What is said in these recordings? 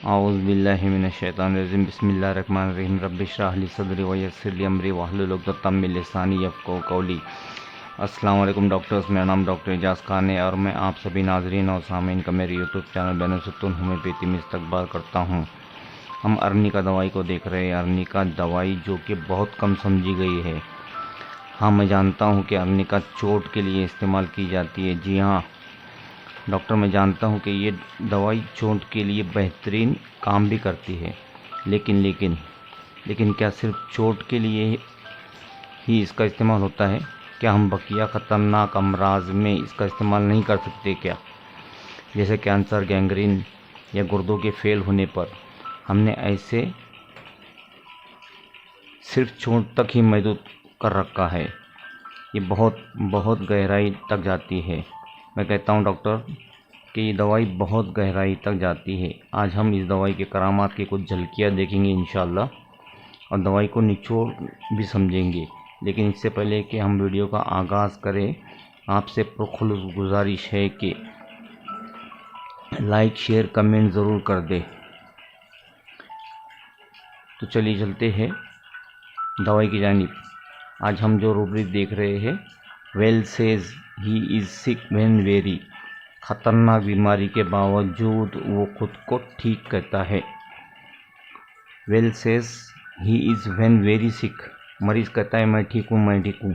औज़ु बिल्लाहि मिनश शैतानिर रजीम बिस्मिल्लाहिर रहमानिर रहीम रब्बि इश्रह ली सदरी व यस्सिर ली अमरी वहलुल उक़दतम मिन लिसानी यफ़क़हू क़ौली। अस्सलाम वालेकुम डॉक्टर्स, मेरा नाम डॉक्टर एजाज़ खान है और मैं आप सभी नाज़रीन और सामीन का मेरे यूट्यूब चैनल बैनुसुत्तून होम्योपैथी में इस्तकबाल करता हूँ। हम अर्निका दवाई को देख रहे हैं। अर्निका दवाई जो कि बहुत कम समझी गई है। हाँ, मैं जानता हूँ कि अर्निका चोट के लिए इस्तेमाल की जाती है। जी हाँ डॉक्टर, मैं जानता हूँ कि ये दवाई चोट के लिए बेहतरीन काम भी करती है, लेकिन क्या सिर्फ चोट के लिए ही इसका इस्तेमाल होता है? क्या हम बकिया ख़तरनाक अमराज में इसका इस्तेमाल नहीं कर सकते क्या? जैसे कैंसर, गैंग्रीन या गुर्दों के फेल होने पर हमने ऐसे सिर्फ चोट तक ही महदूद कर रखा है। ये बहुत गहराई तक जाती है। मैं कहता हूँ डॉक्टर कि ये दवाई बहुत गहराई तक जाती है। आज हम इस दवाई के करामात की कुछ झलकियाँ देखेंगे इंशाल्लाह और दवाई को निचोड़ भी समझेंगे। लेकिन इससे पहले कि हम वीडियो का आगाज़ करें, आपसे पुरखुलूस गुजारिश है कि लाइक, शेयर, कमेंट ज़रूर कर दे। तो चलिए चलते हैं दवाई की जानिब। आज हम जो रूब्रिक देख रहे हैं, well says he is sick when very. ख़तरनाक बीमारी के बावजूद वो खुद को ठीक कहता है। Well says he is when very sick. मरीज़ कहता है मैं ठीक हूँ।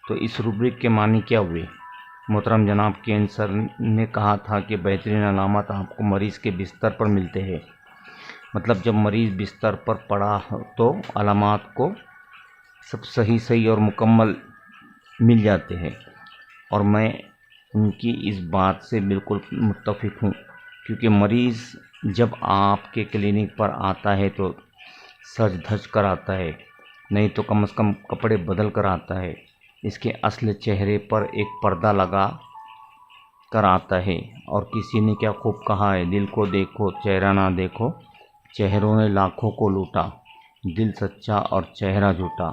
तो इस रूब्रिक के मानी क्या हुए? मोहतरम जनाब कैंसर ने कहा था कि बेहतरीन अलामत आपको मरीज़ के बिस्तर पर मिलते हैं। मतलब जब मरीज़ बिस्तर पर पड़ा हो तो अलामत को सब सही और मुकम्मल मिल जाते हैं। और मैं उनकी इस बात से बिल्कुल मुत्तफ़िक हूँ, क्योंकि मरीज़ जब आपके क्लिनिक पर आता है तो सज धज कर आता है, नहीं तो कम से कम कपड़े बदल कर आता है। इसके असली चेहरे पर एक पर्दा लगा कर आता है। और किसी ने क्या खूब कहा है, दिल को देखो चेहरा ना देखो, चेहरों ने लाखों को लूटा, दिल सच्चा और चेहरा झूठा।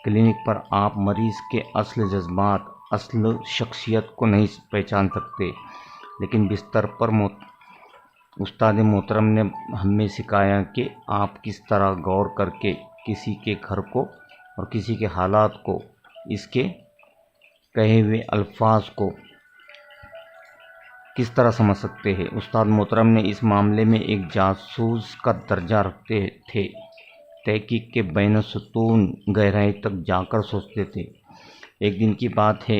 क्लिनिक पर आप मरीज़ के असल जज्बात, असल शख्सियत को नहीं पहचान सकते, लेकिन बिस्तर पर उस्ताद मोहतरम ने हमें सिखाया कि आप किस तरह गौर करके किसी के घर को और किसी के हालात को, इसके कहे हुए अल्फाज को किस तरह समझ सकते हैं। उस्ताद मोहतरम ने इस मामले में एक जासूस का दर्जा रखते थे। तहकीक के बैन-ए-सुतून गहराई तक जाकर सोचते थे। एक दिन की बात है,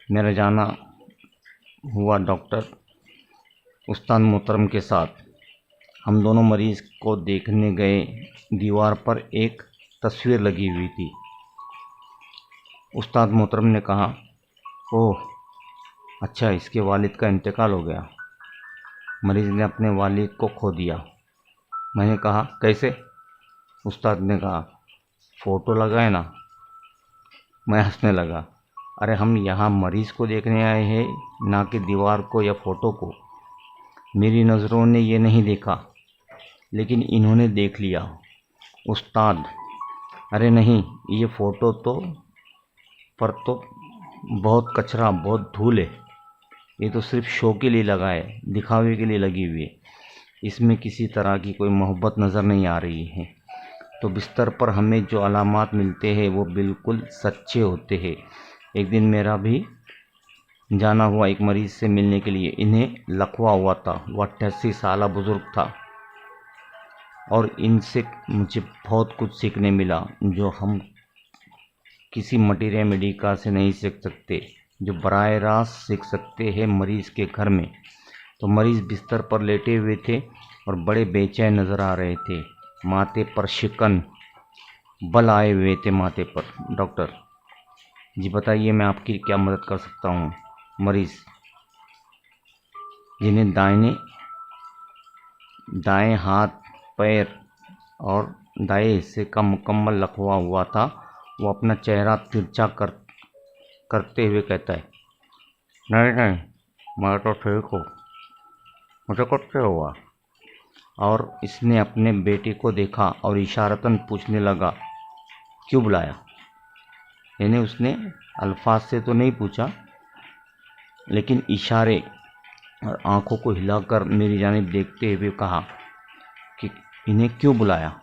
मेरा जाना हुआ डॉक्टर उस्ताद मोहतरम के साथ। हम दोनों मरीज़ को देखने गए। दीवार पर एक तस्वीर लगी हुई थी। उस्ताद मोहतरम ने कहा, ओह अच्छा, इसके वालिद का इंतकाल हो गया। मरीज़ ने अपने वालिद को खो दिया। मैंने कहा कैसे? उस्ताद ने कहा फ़ोटो लगाए ना। मैं हंसने लगा। अरे हम यहाँ मरीज़ को देखने आए हैं, ना कि दीवार को या फ़ोटो को। मेरी नज़रों ने ये नहीं देखा, लेकिन इन्होंने देख लिया। उस्ताद, अरे नहीं, ये फ़ोटो तो बहुत कचरा, बहुत धूल है। ये तो सिर्फ शो के लिए लगा है, दिखावे के लिए लगी हुई है। इसमें किसी तरह की कोई मोहब्बत नज़र नहीं आ रही है। तो बिस्तर पर हमें जो अलामात मिलते हैं वो बिल्कुल सच्चे होते हैं। एक दिन मेरा भी जाना हुआ एक मरीज़ से मिलने के लिए। इन्हें लकवा हुआ था। वह 88 साल बुज़ुर्ग था और इनसे मुझे बहुत कुछ सीखने मिला, जो हम किसी मटीरियल मेडिका से नहीं सीख सकते, जो बराह रास्त सीख सकते हैं मरीज़ के घर में। तो मरीज़ बिस्तर पर लेटे हुए थे और बड़े बेचैन नज़र आ रहे थे। माथे पर शिकन, बल आए हुए थे माथे पर। डॉक्टर जी बताइए, मैं आपकी क्या मदद कर सकता हूँ? मरीज़, जिन्हें दाएं हाथ, पैर और दाएं हिस्से का मुकम्मल लकवा हुआ था, वो अपना चेहरा तिरछा करते हुए कहता है, नहीं, मैं तो ठीक हूँ, मुझे कुछ नहीं हुआ। और इसने अपने बेटे को देखा और इशारतन पूछने लगा, क्यों बुलाया? यानी उसने अल्फाज से तो नहीं पूछा, लेकिन इशारे और आंखों को हिलाकर मेरी जानिब देखते हुए कहा, इन्हें क्यों बुलाया।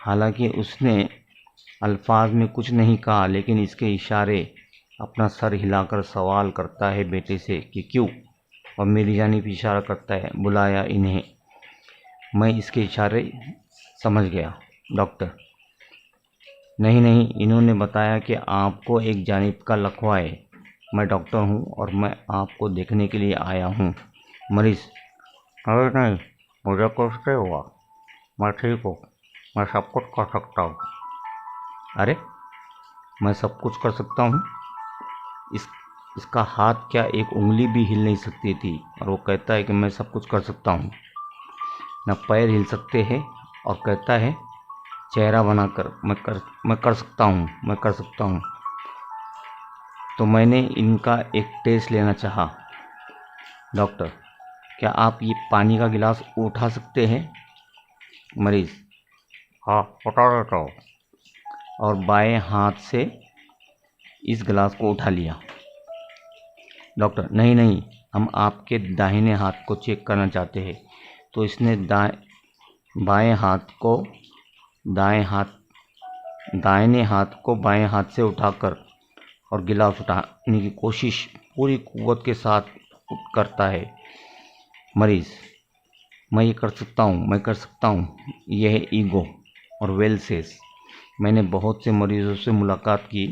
हालांकि उसने अल्फाज में कुछ नहीं कहा, लेकिन इसके इशारे अपना सर हिलाकर सवाल करता है बेटे से कि क्यों, और मेरी जानिब इशारा करता है बुलाया इन्हें। मैं इसके इशारे समझ गया। डॉक्टर: नहीं नहीं, इन्होंने बताया कि आपको एक जानिब का लकवा है। मैं डॉक्टर हूँ और मैं आपको देखने के लिए आया हूँ। मरीज: अरे नहीं, मुझे कुछ नहीं हुआ, मैं ठीक हूँ, मैं सब कुछ कर सकता हूँ। अरे, मैं सब कुछ कर सकता हूँ? इसका हाथ क्या एक उंगली भी हिल नहीं सकती थी, और वो कहता है कि मैं सब कुछ कर सकता हूँ। न पैर हिल सकते हैं, और कहता है चेहरा बनाकर मैं कर सकता हूँ, मैं कर सकता हूँ। तो मैंने इनका एक टेस्ट लेना चाहा। डॉक्टर: क्या आप ये पानी का गिलास उठा सकते हैं? मरीज: हाँ, उठा देता हूँ। और बाएं हाथ से इस गिलास को उठा लिया। डॉक्टर: नहीं नहीं, हम आपके दाहिने हाथ को चेक करना चाहते हैं। तो इसने दाहिने हाथ को बाएं हाथ से उठाकर और गिलास उठाने की कोशिश पूरी कुव्वत के साथ करता है। मरीज: मैं ये कर सकता हूँ, मैं कर सकता हूँ। यह है ईगो और वेलसेस। मैंने बहुत से मरीजों से मुलाकात की,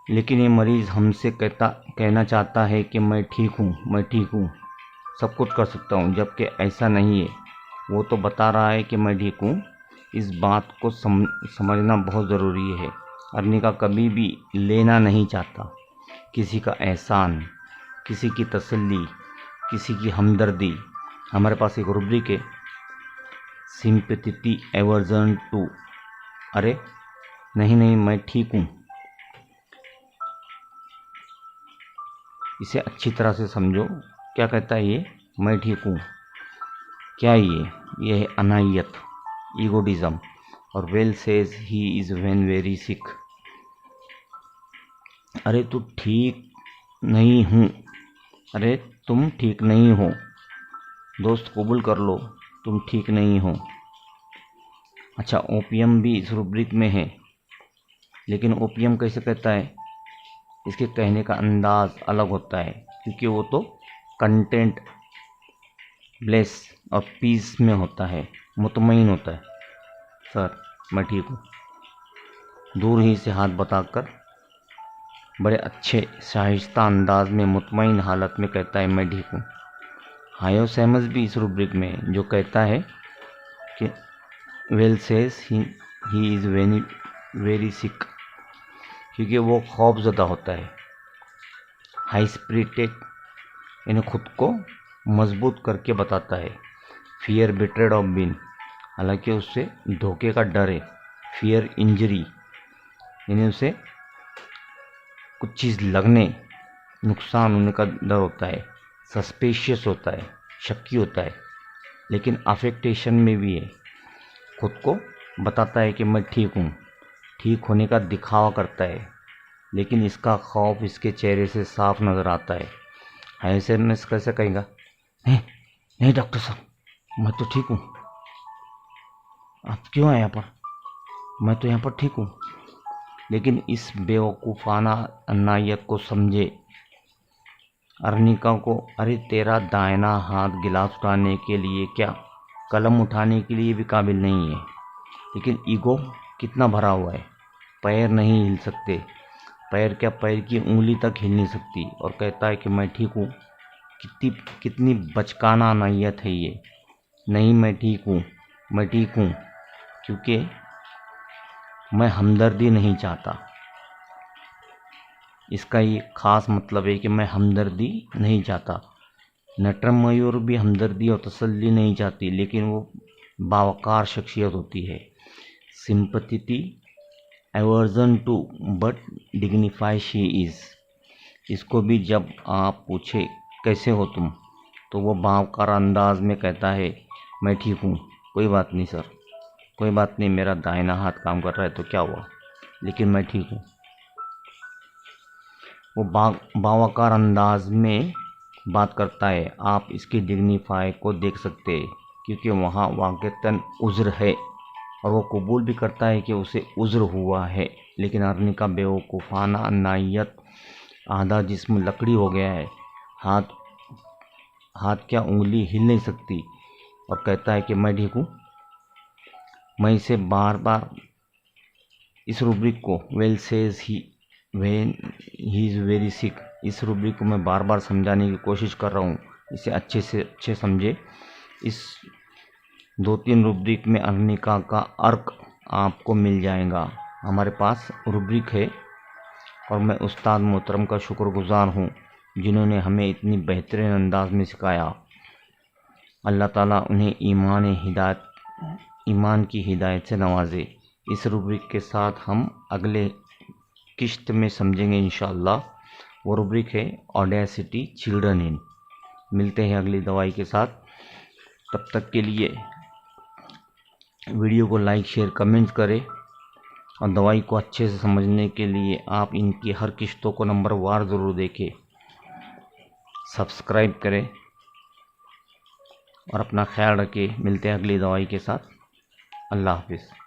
लेकिन ये मरीज़ हमसे कहना चाहता है कि मैं ठीक हूँ, मैं ठीक हूँ, सब कुछ कर सकता हूँ, जबकि ऐसा नहीं है। वो तो बता रहा है कि मैं ठीक हूँ। इस बात को समझना बहुत ज़रूरी है। अर्निका कभी भी लेना नहीं चाहता किसी का एहसान, किसी की तसल्ली, किसी की हमदर्दी। हमारे पास एक रुब्रिक है, सिंपैथी एवर्जन टू। अरे नहीं नहीं, मैं ठीक हूँ। इसे अच्छी तरह से समझो। क्या कहता है ये? मैं ठीक हूँ। क्या ये है अनायत, ईगोडिज्म। और well says he is when very sick. अरे तू ठीक नहीं हूँ, अरे तुम ठीक नहीं हो। दोस्त कबूल कर लो, तुम ठीक नहीं हो। अच्छा, ओपियम भी इस रुब्रिक में है, लेकिन ओपियम कैसे कहता है? इसके कहने का अंदाज अलग होता है, क्योंकि वो तो कंटेंट ब्लेस और पीस में होता है, मुतमईन होता है। सर, मैं ठीक हूँ। दूर ही से हाथ बताकर बड़े अच्छे शाइस्ता अंदाज में मुतमईन हालत में कहता है मैं ठीक हूँ। हायोसेमस भी इस रुब्रिक में, जो कहता है कि well says he is very sick, क्योंकि वो खौफजदा होता है। हाई स्पिरिटेड, इन्हें खुद को मजबूत करके बताता है। फियर बिट्रेड ऑफ बिन, हालांकि उससे धोखे का डर है। फियर इंजरी, यानी उसे कुछ चीज़ लगने, नुकसान होने का डर होता है। सस्पेशियस होता है, शक्की होता है। लेकिन अफेक्टेशन में भी है, खुद को बताता है कि मैं ठीक हूँ, ठीक होने का दिखावा करता है, लेकिन इसका खौफ इसके चेहरे से साफ नज़र आता है। ऐसे में कैसे कहेगा नहीं नहीं डॉक्टर साहब, मैं तो ठीक हूँ, आप क्यों आए यहाँ पर, मैं तो यहाँ पर ठीक हूँ। लेकिन इस बेवकूफ़ाना अन्नायत को समझे। अर्निका को, अरे तेरा दाहिना हाथ गिलास उठाने के लिए क्या, कलम उठाने के लिए भी काबिल नहीं है। लेकिन ईगो कितना भरा हुआ है। पैर नहीं हिल सकते, पैर क्या, पैर की उंगली तक हिल नहीं सकती, और कहता है कि मैं ठीक हूँ। कितनी बचकाना अन्नायत है ये। नहीं, मैं ठीक हूँ, मैं ठीक हूँ, क्योंकि मैं हमदर्दी नहीं चाहता। इसका ये खास मतलब है कि मैं हमदर्दी नहीं चाहता। नटरम मयूर भी हमदर्दी और तसल्ली नहीं चाहती, लेकिन वो बावकार शख्सियत होती है। Sympathy aversion to, but dignify she is. इसको भी जब आप पूछे कैसे हो तुम, तो वो बावकार अंदाज में कहता है मैं ठीक हूँ, कोई बात नहीं सर, कोई बात नहीं, मेरा दाहिना हाथ काम कर रहा है तो क्या हुआ, लेकिन मैं ठीक हूँ। वो बावकार अंदाज में बात करता है, आप इसकी डिग्निफाई को देख सकते हैं क्योंकि वहाँ वाक़तन उज़्र है और वो कबूल भी करता है कि उसे उज़्र हुआ है। लेकिन अर्निका बेवकूफ़ाना नायत, आधा जिस्म लकड़ी हो गया है, हाथ क्या उंगली हिल नहीं सकती, और कहता है कि मैं ठीक हूँ। मैं इसे बार बार इस रूब्रिक को well says he when he is very sick, इस रूब्रिक को मैं बार बार समझाने की कोशिश कर रहा हूँ, इसे अच्छे से अच्छे समझे। इस 2-3 रूब्रिक में अर्निका का अर्क आपको मिल जाएगा। हमारे पास रूब्रिक है और मैं उस्ताद मोहतरम का शुक्रगुजार हूँ जिन्होंने हमें इतनी बेहतरीन अंदाज में सिखाया। अल्लाह ताला उन्हें ईमान की हिदायत से नवाजे। इस रूब्रिक के साथ हम अगले किश्त में समझेंगे इंशाअल्लाह। वो रूब्रिक है ऑडेसिटी चिल्ड्रन इन। मिलते हैं अगली दवाई के साथ। तब तक के लिए वीडियो को लाइक शेयर कमेंट करें और दवाई को अच्छे से समझने के लिए आप इनकी हर किश्तों को नंबर वार ज़रूर देखें, सब्सक्राइब करें और अपना ख्याल रखें। मिलते हैं अगली दवाई के साथ। अल्लाह हाफिज़।